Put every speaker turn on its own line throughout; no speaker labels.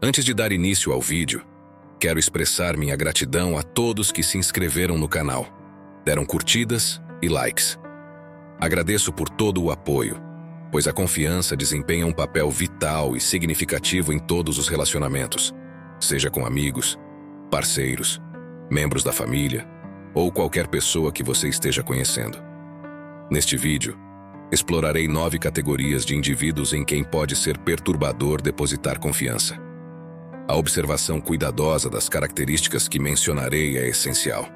Antes de dar início ao vídeo, quero expressar minha gratidão a todos que se inscreveram no canal, deram curtidas e likes. Agradeço por todo o apoio, pois a confiança desempenha um papel vital e significativo em todos os relacionamentos, seja com amigos, parceiros, membros da família ou qualquer pessoa que você esteja conhecendo. Neste vídeo, explorarei 9 categorias de indivíduos em quem pode ser perturbador depositar confiança. A observação cuidadosa das características que mencionarei é essencial.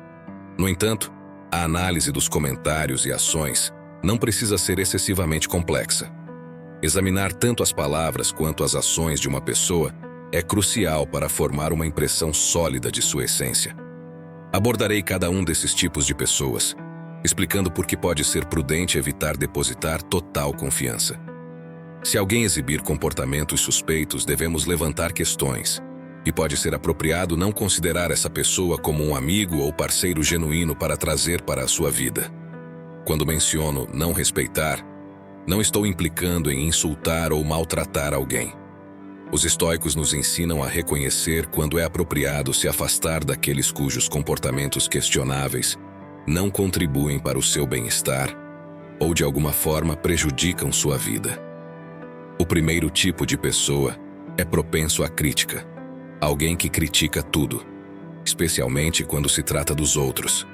No entanto, a análise dos comentários e ações não precisa ser excessivamente complexa. Examinar tanto as palavras quanto as ações de uma pessoa é crucial para formar uma impressão sólida de sua essência. Abordarei cada um desses tipos de pessoas, explicando por que pode ser prudente evitar depositar total confiança. Se alguém exibir comportamentos suspeitos, devemos levantar questões, e pode ser apropriado não considerar essa pessoa como um amigo ou parceiro genuíno para trazer para a sua vida. Quando menciono não respeitar, não estou implicando em insultar ou maltratar alguém. Os estoicos nos ensinam a reconhecer quando é apropriado se afastar daqueles cujos comportamentos questionáveis não contribuem para o seu bem-estar ou de alguma forma prejudicam sua vida. O primeiro tipo de pessoa é propenso à crítica. Alguém que critica tudo, especialmente quando se trata dos outros.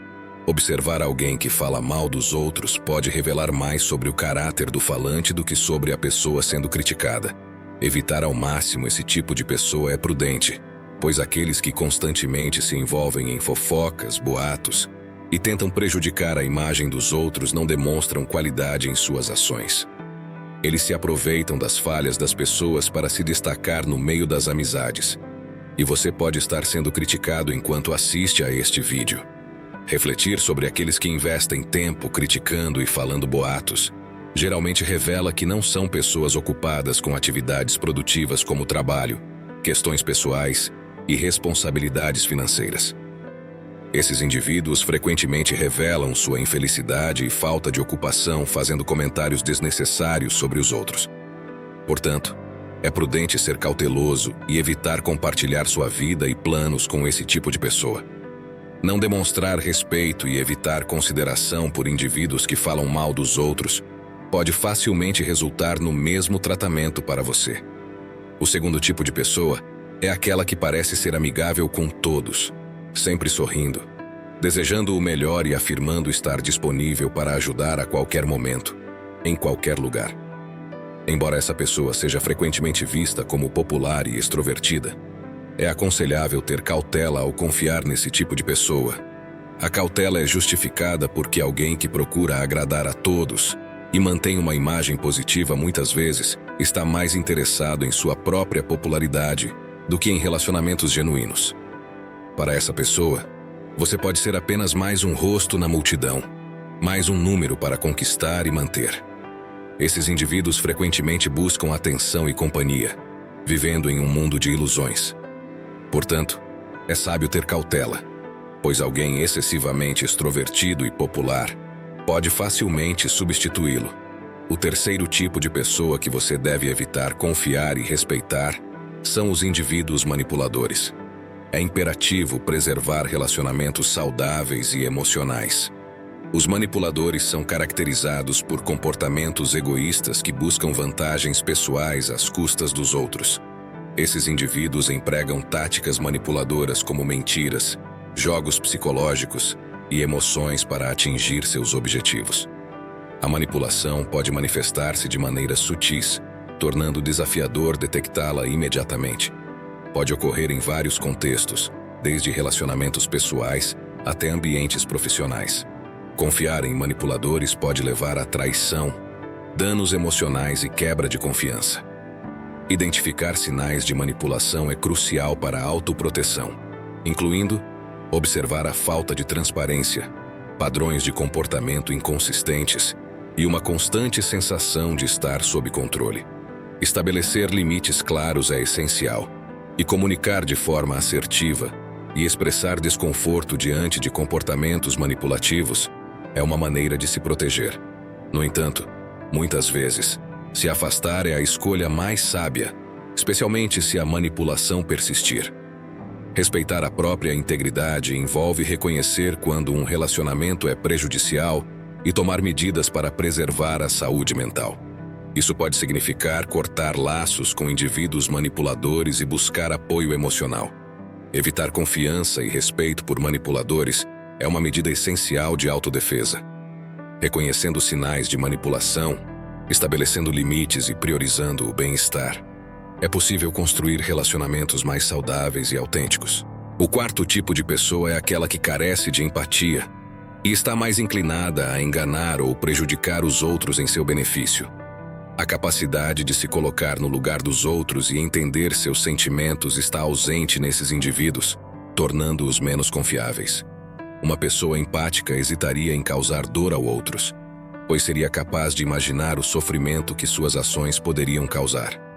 Observar alguém que fala mal dos outros pode revelar mais sobre o caráter do falante do que sobre a pessoa sendo criticada. Evitar ao máximo esse tipo de pessoa é prudente, pois aqueles que constantemente se envolvem em fofocas, boatos e tentam prejudicar a imagem dos outros não demonstram qualidade em suas ações. Eles se aproveitam das falhas das pessoas para se destacar no meio das amizades. E você pode estar sendo criticado enquanto assiste a este vídeo. Refletir sobre aqueles que investem tempo criticando e falando boatos geralmente revela que não são pessoas ocupadas com atividades produtivas como trabalho, questões pessoais e responsabilidades financeiras. Esses indivíduos frequentemente revelam sua infelicidade e falta de ocupação fazendo comentários desnecessários sobre os outros. Portanto, é prudente ser cauteloso e evitar compartilhar sua vida e planos com esse tipo de pessoa. Não demonstrar respeito e evitar consideração por indivíduos que falam mal dos outros pode facilmente resultar no mesmo tratamento para você. O segundo tipo de pessoa é aquela que parece ser amigável com todos, sempre sorrindo, desejando o melhor e afirmando estar disponível para ajudar a qualquer momento, em qualquer lugar. Embora essa pessoa seja frequentemente vista como popular e extrovertida, é aconselhável ter cautela ao confiar nesse tipo de pessoa. A cautela é justificada porque alguém que procura agradar a todos e mantém uma imagem positiva muitas vezes está mais interessado em sua própria popularidade do que em relacionamentos genuínos. Para essa pessoa, você pode ser apenas mais um rosto na multidão, mais um número para conquistar e manter. Esses indivíduos frequentemente buscam atenção e companhia, vivendo em um mundo de ilusões. Portanto, é sábio ter cautela, pois alguém excessivamente extrovertido e popular pode facilmente substituí-lo. O terceiro tipo de pessoa que você deve evitar confiar e respeitar são os indivíduos manipuladores. É imperativo preservar relacionamentos saudáveis e emocionais. Os manipuladores são caracterizados por comportamentos egoístas que buscam vantagens pessoais às custas dos outros. Esses indivíduos empregam táticas manipuladoras como mentiras, jogos psicológicos e emoções para atingir seus objetivos. A manipulação pode manifestar-se de maneiras sutis, tornando desafiador detectá-la imediatamente. Pode ocorrer em vários contextos, desde relacionamentos pessoais até ambientes profissionais. Confiar em manipuladores pode levar à traição, danos emocionais e quebra de confiança. Identificar sinais de manipulação é crucial para a autoproteção, incluindo observar a falta de transparência, padrões de comportamento inconsistentes e uma constante sensação de estar sob controle. Estabelecer limites claros é essencial, e comunicar de forma assertiva e expressar desconforto diante de comportamentos manipulativos é uma maneira de se proteger. No entanto, muitas vezes, se afastar é a escolha mais sábia, especialmente se a manipulação persistir. Respeitar a própria integridade envolve reconhecer quando um relacionamento é prejudicial e tomar medidas para preservar a saúde mental. Isso pode significar cortar laços com indivíduos manipuladores e buscar apoio emocional. Evitar confiança e respeito por manipuladores é uma medida essencial de autodefesa. Reconhecendo sinais de manipulação, estabelecendo limites e priorizando o bem-estar, é possível construir relacionamentos mais saudáveis e autênticos. O quarto tipo de pessoa é aquela que carece de empatia e está mais inclinada a enganar ou prejudicar os outros em seu benefício. A capacidade de se colocar no lugar dos outros e entender seus sentimentos está ausente nesses indivíduos, tornando-os menos confiáveis. Uma pessoa empática hesitaria em causar dor a outros, pois seria capaz de imaginar o sofrimento que suas ações poderiam causar.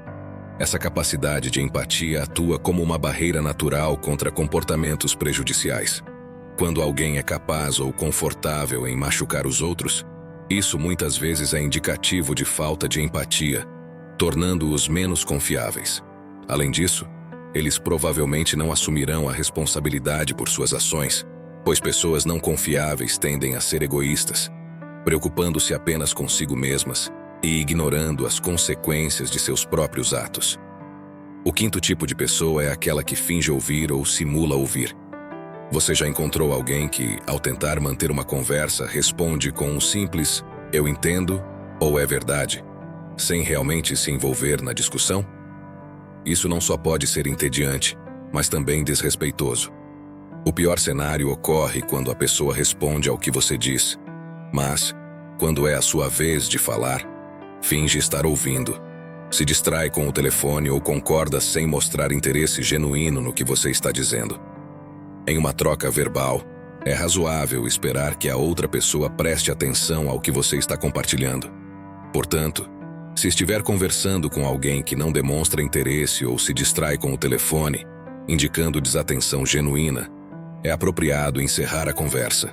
Essa capacidade de empatia atua como uma barreira natural contra comportamentos prejudiciais. Quando alguém é capaz ou confortável em machucar os outros, isso muitas vezes é indicativo de falta de empatia, tornando-os menos confiáveis. Além disso, eles provavelmente não assumirão a responsabilidade por suas ações, pois pessoas não confiáveis tendem a ser egoístas, preocupando-se apenas consigo mesmas e ignorando as consequências de seus próprios atos. O quinto tipo de pessoa é aquela que finge ouvir ou simula ouvir. Você já encontrou alguém que, ao tentar manter uma conversa, responde com um simples "eu entendo" ou "é verdade", sem realmente se envolver na discussão? Isso não só pode ser entediante, mas também desrespeitoso. O pior cenário ocorre quando a pessoa responde ao que você diz, mas, quando é a sua vez de falar, finge estar ouvindo, se distrai com o telefone ou concorda sem mostrar interesse genuíno no que você está dizendo. Em uma troca verbal, é razoável esperar que a outra pessoa preste atenção ao que você está compartilhando. Portanto, se estiver conversando com alguém que não demonstra interesse ou se distrai com o telefone, indicando desatenção genuína, é apropriado encerrar a conversa.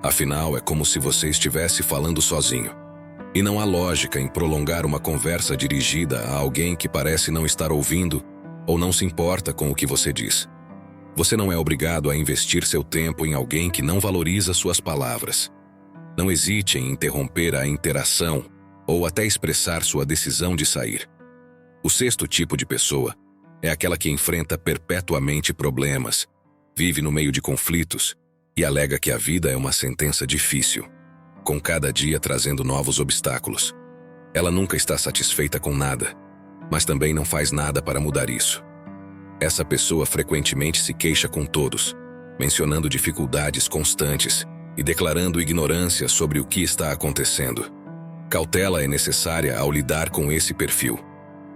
Afinal, é como se você estivesse falando sozinho. E não há lógica em prolongar uma conversa dirigida a alguém que parece não estar ouvindo ou não se importa com o que você diz. Você não é obrigado a investir seu tempo em alguém que não valoriza suas palavras. Não hesite em interromper a interação ou até expressar sua decisão de sair. O sexto tipo de pessoa é aquela que enfrenta perpetuamente problemas, vive no meio de conflitos e alega que a vida é uma sentença difícil, com cada dia trazendo novos obstáculos. Ela nunca está satisfeita com nada, mas também não faz nada para mudar isso. Essa pessoa frequentemente se queixa com todos, mencionando dificuldades constantes e declarando ignorância sobre o que está acontecendo. Cautela é necessária ao lidar com esse perfil,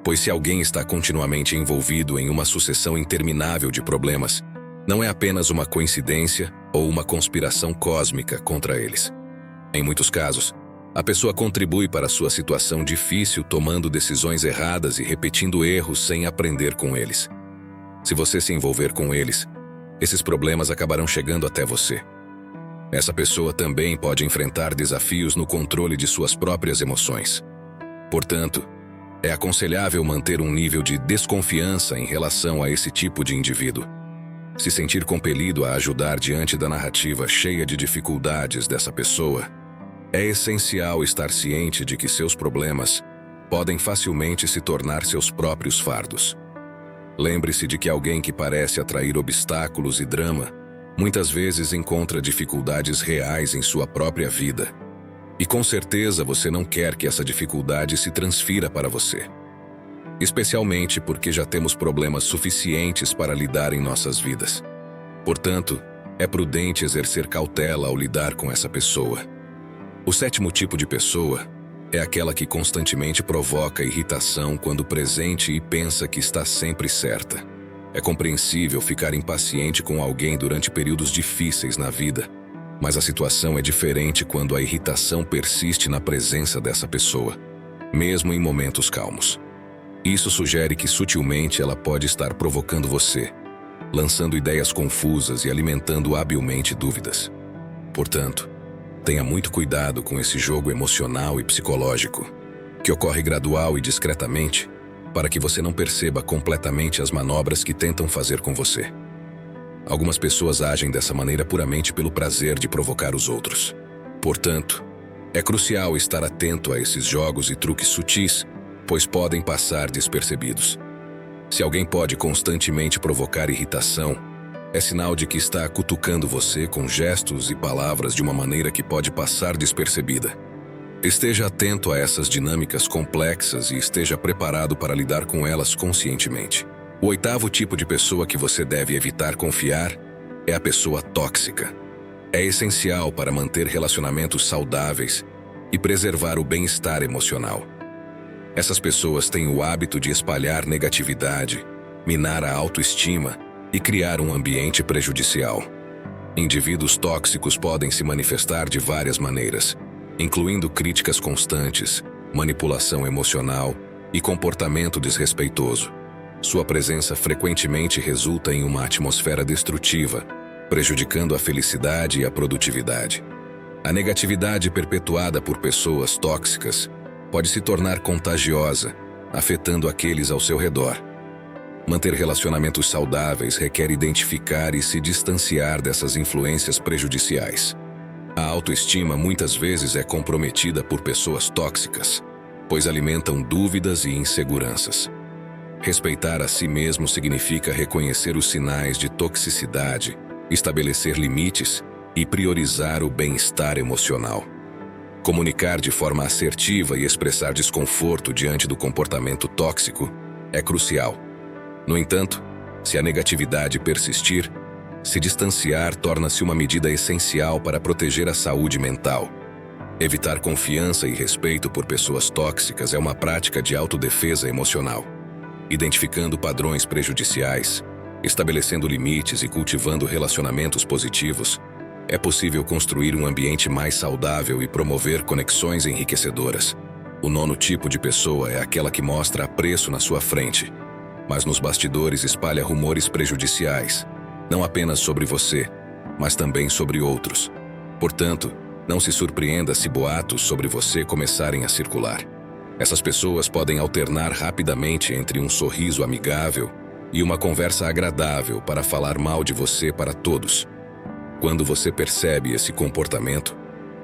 pois se alguém está continuamente envolvido em uma sucessão interminável de problemas, não é apenas uma coincidência ou uma conspiração cósmica contra eles. Em muitos casos, a pessoa contribui para sua situação difícil tomando decisões erradas e repetindo erros sem aprender com eles. Se você se envolver com eles, esses problemas acabarão chegando até você. Essa pessoa também pode enfrentar desafios no controle de suas próprias emoções. Portanto, é aconselhável manter um nível de desconfiança em relação a esse tipo de indivíduo. Se sentir compelido a ajudar diante da narrativa cheia de dificuldades dessa pessoa, é essencial estar ciente de que seus problemas podem facilmente se tornar seus próprios fardos. Lembre-se de que alguém que parece atrair obstáculos e drama, muitas vezes encontra dificuldades reais em sua própria vida. E com certeza você não quer que essa dificuldade se transfira para você. Especialmente porque já temos problemas suficientes para lidar em nossas vidas. Portanto, é prudente exercer cautela ao lidar com essa pessoa. O sétimo tipo de pessoa é aquela que constantemente provoca irritação quando presente e pensa que está sempre certa. É compreensível ficar impaciente com alguém durante períodos difíceis na vida, mas a situação é diferente quando a irritação persiste na presença dessa pessoa, mesmo em momentos calmos. Isso sugere que sutilmente ela pode estar provocando você, lançando ideias confusas e alimentando habilmente dúvidas. Portanto, tenha muito cuidado com esse jogo emocional e psicológico, que ocorre gradual e discretamente, para que você não perceba completamente as manobras que tentam fazer com você. Algumas pessoas agem dessa maneira puramente pelo prazer de provocar os outros. Portanto, é crucial estar atento a esses jogos e truques sutis, pois podem passar despercebidos. Se alguém pode constantemente provocar irritação, é sinal de que está cutucando você com gestos e palavras de uma maneira que pode passar despercebida. Esteja atento a essas dinâmicas complexas e esteja preparado para lidar com elas conscientemente. O 8º tipo de pessoa que você deve evitar confiar é a pessoa tóxica. É essencial para manter relacionamentos saudáveis e preservar o bem-estar emocional. Essas pessoas têm o hábito de espalhar negatividade, minar a autoestima e criar um ambiente prejudicial. Indivíduos tóxicos podem se manifestar de várias maneiras, incluindo críticas constantes, manipulação emocional e comportamento desrespeitoso. Sua presença frequentemente resulta em uma atmosfera destrutiva, prejudicando a felicidade e a produtividade. A negatividade perpetuada por pessoas tóxicas pode se tornar contagiosa, afetando aqueles ao seu redor. Manter relacionamentos saudáveis requer identificar e se distanciar dessas influências prejudiciais. A autoestima muitas vezes é comprometida por pessoas tóxicas, pois alimentam dúvidas e inseguranças. Respeitar a si mesmo significa reconhecer os sinais de toxicidade, estabelecer limites e priorizar o bem-estar emocional. Comunicar de forma assertiva e expressar desconforto diante do comportamento tóxico é crucial. No entanto, se a negatividade persistir, se distanciar torna-se uma medida essencial para proteger a saúde mental. Evitar confiança e respeito por pessoas tóxicas é uma prática de autodefesa emocional. Identificando padrões prejudiciais, estabelecendo limites e cultivando relacionamentos positivos, é possível construir um ambiente mais saudável e promover conexões enriquecedoras. O 9º tipo de pessoa é aquela que mostra apreço na sua frente, mas nos bastidores espalha rumores prejudiciais, não apenas sobre você, mas também sobre outros. Portanto, não se surpreenda se boatos sobre você começarem a circular. Essas pessoas podem alternar rapidamente entre um sorriso amigável e uma conversa agradável para falar mal de você para todos. Quando você percebe esse comportamento,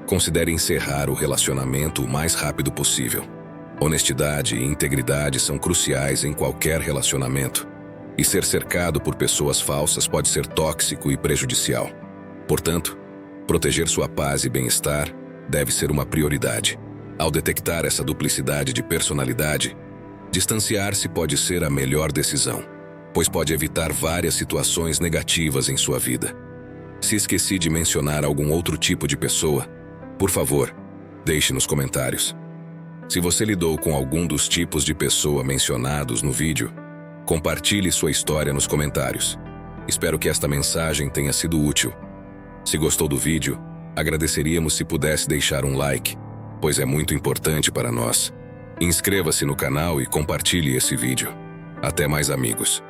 considere encerrar o relacionamento o mais rápido possível. Honestidade e integridade são cruciais em qualquer relacionamento, e ser cercado por pessoas falsas pode ser tóxico e prejudicial. Portanto, proteger sua paz e bem-estar deve ser uma prioridade. Ao detectar essa duplicidade de personalidade, distanciar-se pode ser a melhor decisão, pois pode evitar várias situações negativas em sua vida. Se esqueci de mencionar algum outro tipo de pessoa, por favor, deixe nos comentários. Se você lidou com algum dos tipos de pessoa mencionados no vídeo, compartilhe sua história nos comentários. Espero que esta mensagem tenha sido útil. Se gostou do vídeo, agradeceríamos se pudesse deixar um like, pois é muito importante para nós. Inscreva-se no canal e compartilhe esse vídeo. Até mais, amigos.